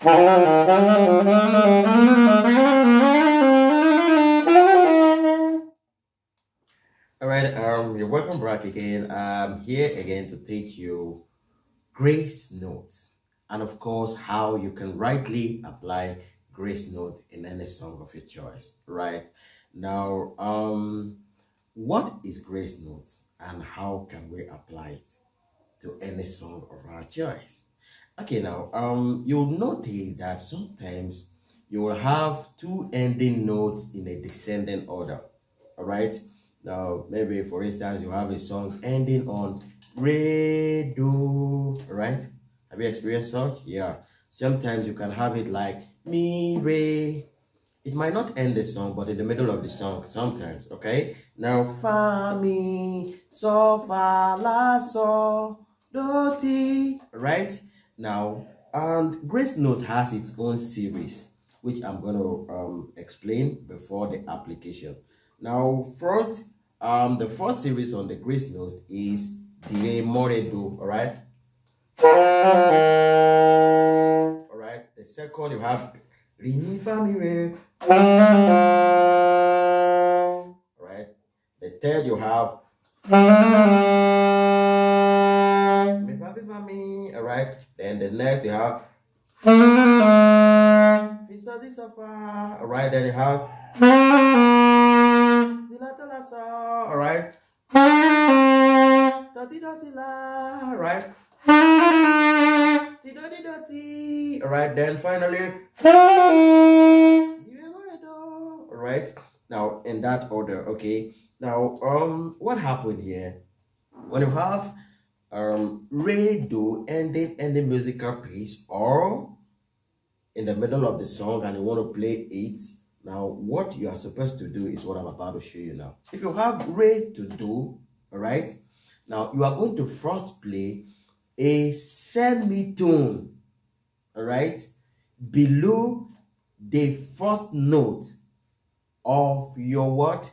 All right, you're welcome back again. I'm here again to teach you grace notes and of course how you can rightly apply grace note in any song of your choice. Right now, what is grace notes and how can we apply it to any song of our choice? Okay, now you'll notice that sometimes you will have two ending notes in a descending order. All right, now maybe for instance you have a song ending on re do. All right, have you experienced such? Yeah, sometimes you can have it like mi re. It might not end the song, but in the middle of the song sometimes. Okay, now fa mi so fa la so do ti. Right now, and grace note has its own series which I'm going to explain before the application. Now first, the first series on the grace notes is di re more do. All right, the second you have re mi fa mi re. Right, the third you have mi fa fi fa mi. All right, then the next you have fi so si so fa. All right, then you have si la to la so. All right, do ti la. All right, ti do di do ti. All right, then finally all right, now in that order. Okay, now what happened here when you have re do ending any musical piece or in the middle of the song and you want to play it, now what you are supposed to do is what I'm about to show you now. If you have re to do, all right, now you are going to first play a semitone, all right, below the first note of your what,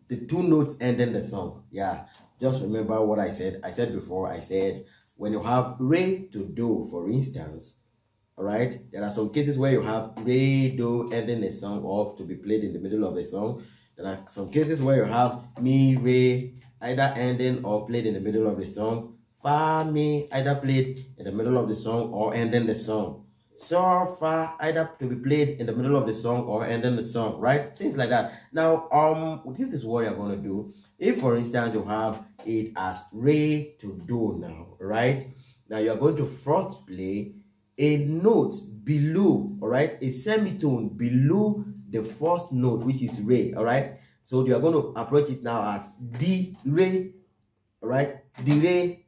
the two notes ending the song. Yeah, just remember what I said before. I said when you have re to do, for instance, all right, there are some cases where you have re do ending a song or to be played in the middle of a song. There are some cases where you have mi re either ending or played in the middle of the song, fa mi either played in the middle of the song or ending the song, so fa either to be played in the middle of the song or ending the song, right? Things like that. Now this is what you're going to do. If for instance you have it as re to do now, right, now you're going to first play a note below, all right, a semitone below the first note, which is re. All right, so you're going to approach it now as di re. All right, di re.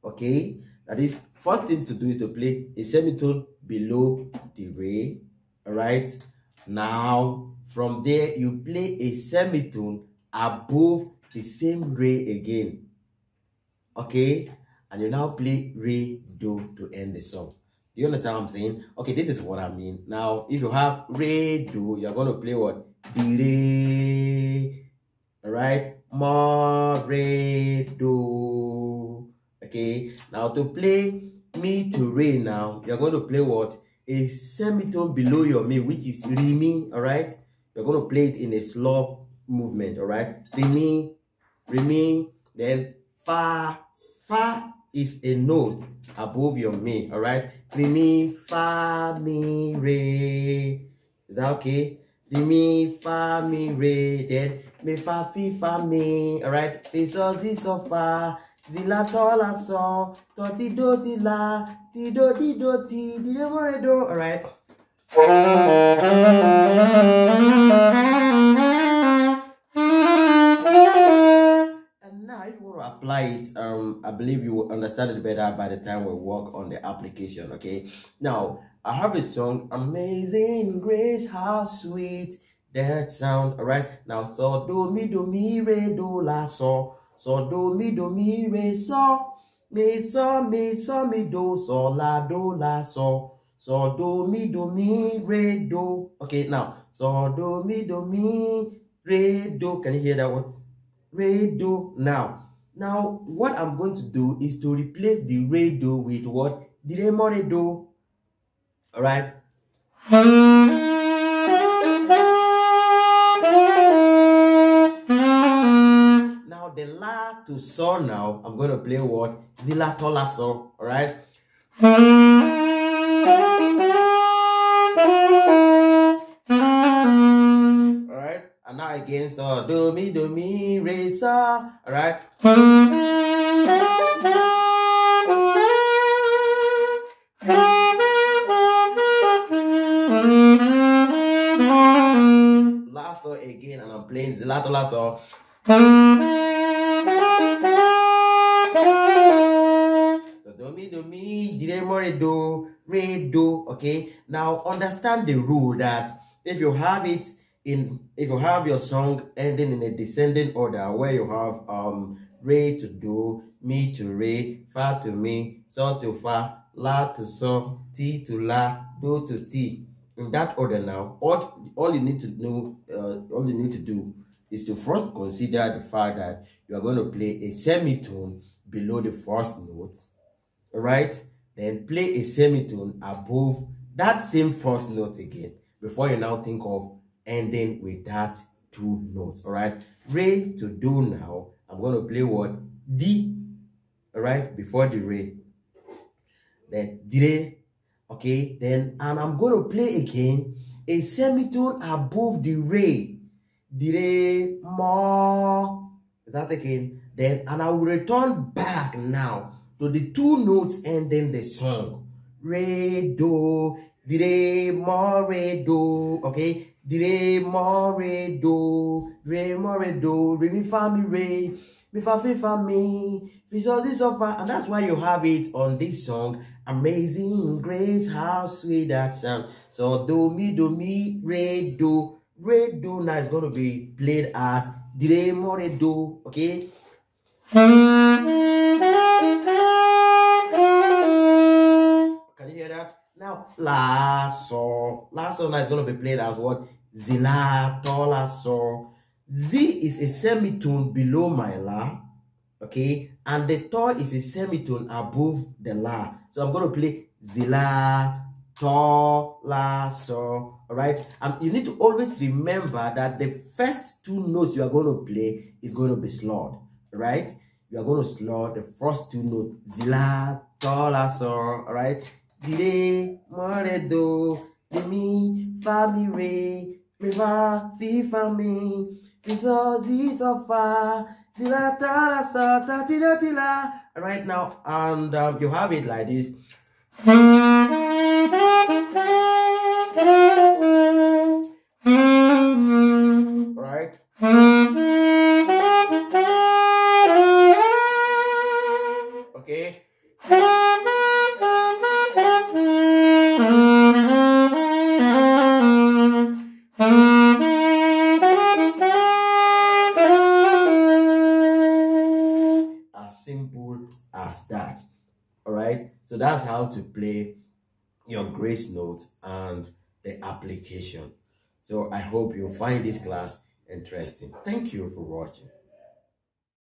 Okay, that is, first thing to do is to play a semitone below the re. All right, now from there you play a semitone above the same re again. Okay, and you now play re do to end the song. Do you understand what I'm saying? Okay, this is what I mean. Now if you have re do, you're going to play what, di re. All right, mo re do. Okay, now to play mi to re, now you're going to play what, a semitone below your mi, which is re mi. All right, you're going to play it in a slow movement. All right, re mi, then fa. Fa is a note above your mi. All right, re mi fa mi re. Is that okay? Re mi fa mi re, then mi fa fi fa mi. All right, fi so si so fa, zi la to la so, ti do ti la, ti do di do ti, di re mo re do. All right. And now if you want to apply it, I believe you will understand it better by the time we work on the application. Okay, now I have a song, Amazing Grace, how sweet that sound. All right, now so do mi re do la so, so do mi re so, mi so mi so mi do so la so, so do mi re do. Okay, now so do mi re do. Can you hear that one? Re do. Now what I'm going to do is to replace the re do with what, di re mo re do. All right. Now the la to so now, I'm going to play what? Zilla tola so. All right. All right. And now again, so do mi re sa. All right. La so again, and I'm playing Zilla tola so. So do mi dire more do re do. Okay, now understand the rule that if you have your song ending in a descending order where you have re to do, mi to re, fa to mi, so to fa, la to so, ti to la, do to ti, in that order, now all you need to do is to first consider the fact that you are going to play a semitone below the first note. All right, then play a semitone above that same first note again before you now think of ending with that two notes. All right, re to do. Now I'm going to play what? D. All right, before the re, then dire. Okay, then and I'm going to play again a semitone above the re, dire more. Is that again? Then and I will return back now to the two notes ending the song. Re do, dire mo re do. Okay, dire mo re do, re mo re do, re mi fa mi re, mi fa fi fa mi, fi so si so fa. And that's why you have it on this song, Amazing Grace, how sweet that sound. So do mi re do. Re do now is going to be played as dire mo re do. Okay. Can you hear that? Now la so now is going to be played as what? Zilla tola so. Z is a semitone below my la, okay, and the to is a semitone above the la. So I'm going to play Zilla to la so. All right, you need to always remember that the first two notes you are going to play is going to be slurred. Right, you are going to slur the first two notes. Zilla to la so. All right, dire mo re do, de mi fa mi re, mi fa fi fa mi, fi so si so fa, zilla to la so, ta ti la ti la. All right, now and you have it like this. Right. Okay. As simple as that. All right, so that's how to play your Gracenote and the application. So I hope you find this class interesting. Thank you for watching.